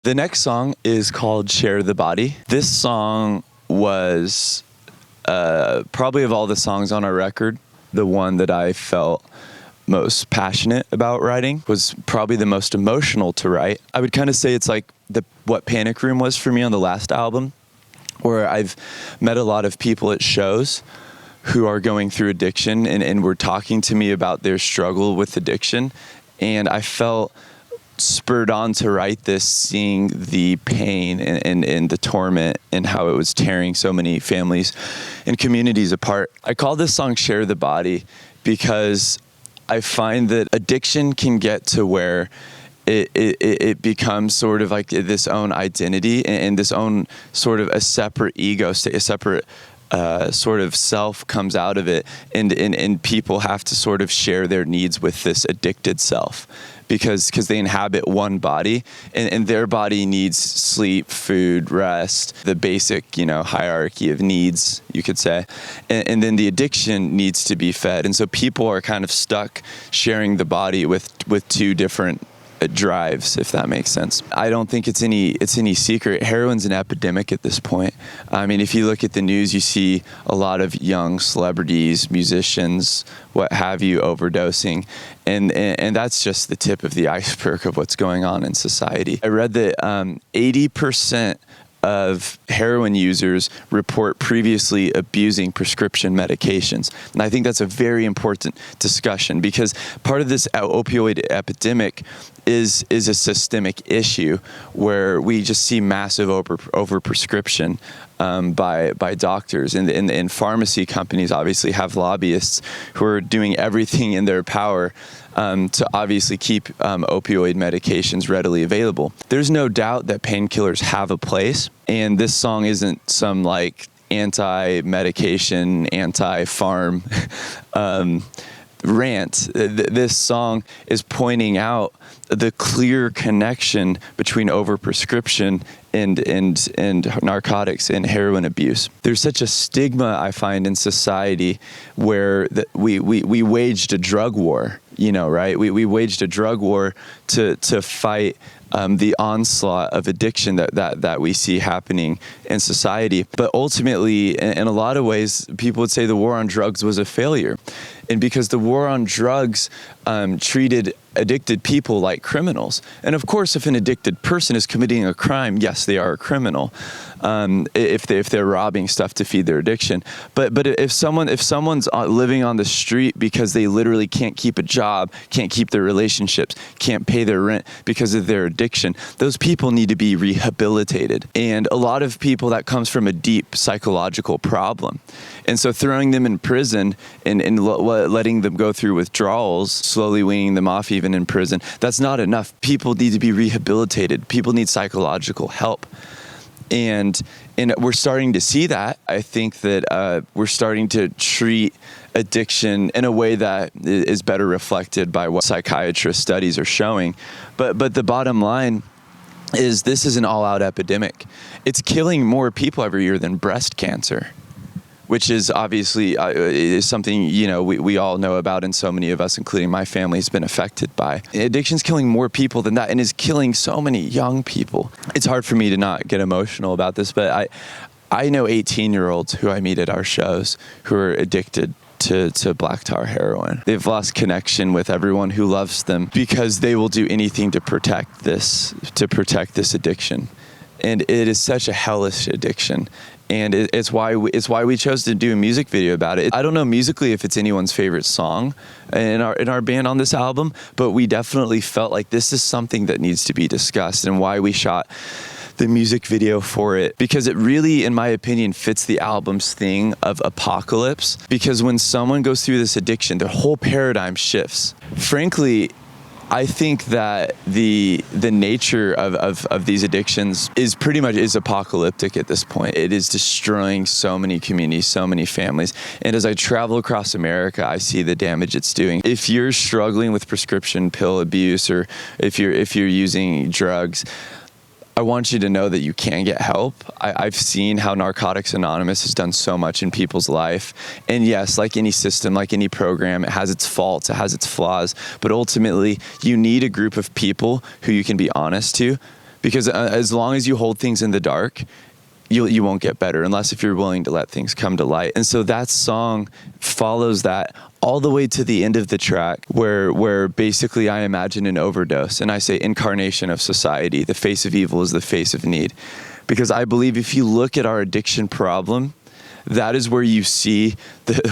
The next song is called Share the Body. This song was probably of all the songs on our record, the one that I felt most passionate about writing, was probably the most emotional to write. I would kind of say it's like what Panic Room was for me on the last album, where I've met a lot of people at shows who are going through addiction and were talking to me about their struggle with addiction. And I felt spurred on to write this, seeing the pain and the torment and how it was tearing so many families and communities apart. I call this song Share the Body because I find that addiction can get to where it becomes sort of like this own identity and this own sort of a separate ego, a separate sort of self comes out of it, and people have to sort of share their needs with this addicted self because they inhabit one body, and their body needs sleep, food, rest, the basic, hierarchy of needs, you could say, and then the addiction needs to be fed. And so people are kind of stuck sharing the body with two different drives, if that makes sense. I don't think it's any secret. Heroin's an epidemic at this point. I mean, if you look at the news, you see a lot of young celebrities, musicians, what have you, overdosing, and that's just the tip of the iceberg of what's going on in society. I read that 80% of heroin users report previously abusing prescription medications. And I think that's a very important discussion because part of this opioid epidemic is a systemic issue where we just see massive overprescription by doctors, and pharmacy companies obviously have lobbyists who are doing everything in their power to obviously keep opioid medications readily available. There's no doubt that painkillers have a place, and this song isn't some like anti-medication, anti-farm rant. This song is pointing out the clear connection between overprescription and narcotics and heroin abuse. There's such a stigma, I find, in society where we waged a drug war, right? We waged a drug war to fight the onslaught of addiction that we see happening in society. But ultimately, in a lot of ways, people would say the war on drugs was a failure. And because the war on drugs treated addicted people like criminals. And of course, if an addicted person is committing a crime, yes, they are a criminal. If they're robbing stuff to feed their addiction. But if someone's living on the street because they literally can't keep a job, can't keep their relationships, can't pay their rent because of their addiction, those people need to be rehabilitated. And a lot of people, that comes from a deep psychological problem. And so throwing them in prison and letting them go through withdrawals, slowly weaning them off even in prison, that's not enough. People need to be rehabilitated. People need psychological help. And we're starting to see that. I think that we're starting to treat addiction in a way that is better reflected by what psychiatrist studies are showing. But the bottom line is this is an all-out epidemic. It's killing more people every year than breast cancer, which is obviously is something we all know about, and so many of us, including my family, has been affected by. Addiction's killing more people than that, and is killing so many young people. It's hard for me to not get emotional about this, but I know 18-year-olds who I meet at our shows who are addicted to black tar heroin. They've lost connection with everyone who loves them because they will do anything to protect this addiction. And it is such a hellish addiction. And it's why we chose to do a music video about it. I don't know musically if it's anyone's favorite song in our band on this album, but we definitely felt like this is something that needs to be discussed, and why we shot the music video for it, because it really, in my opinion, fits the album's thing of apocalypse. Because when someone goes through this addiction, their whole paradigm shifts. Frankly, I think that the nature of these addictions is pretty much apocalyptic at this point. It is destroying so many communities, so many families. And as I travel across America, I see the damage it's doing. If you're struggling with prescription pill abuse, or if you're using drugs, I want you to know that you can get help. I've seen how Narcotics Anonymous has done so much in people's life. And yes, like any system, like any program, it has its faults, it has its flaws. But ultimately, you need a group of people who you can be honest to, Because as long as you hold things in the dark, you won't get better unless if you're willing to let things come to light. And so that song follows that all the way to the end of the track where basically I imagine an overdose and I say incarnation of society. The face of evil is the face of need. Because I believe if you look at our addiction problem, that is where you see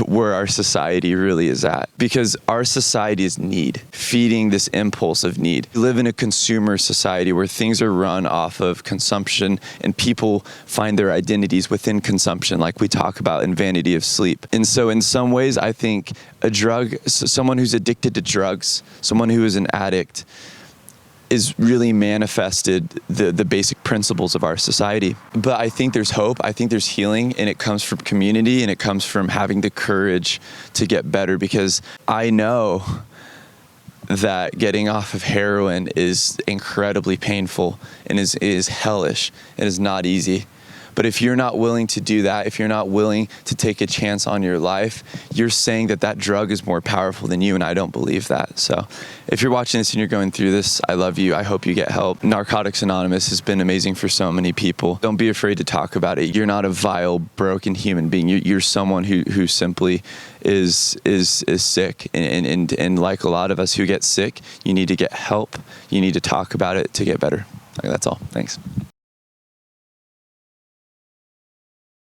where our society really is at. Because our society is need, feeding this impulse of need. We live in a consumer society where things are run off of consumption and people find their identities within consumption, like we talk about in Vanity of Sleep. And so in some ways, I think someone who's addicted to drugs, someone who is an addict, is really manifested the basic principles of our society. But I think there's hope, I think there's healing, and it comes from community, and it comes from having the courage to get better, because I know that getting off of heroin is incredibly painful and is hellish. It is not easy. But if you're not willing to do that, if you're not willing to take a chance on your life, you're saying that drug is more powerful than you, and I don't believe that. So if you're watching this and you're going through this, I love you. I hope you get help. Narcotics Anonymous has been amazing for so many people. Don't be afraid to talk about it. You're not a vile, broken human being. You're someone who simply is sick. And like a lot of us who get sick, you need to get help. You need to talk about it to get better. That's all. Thanks.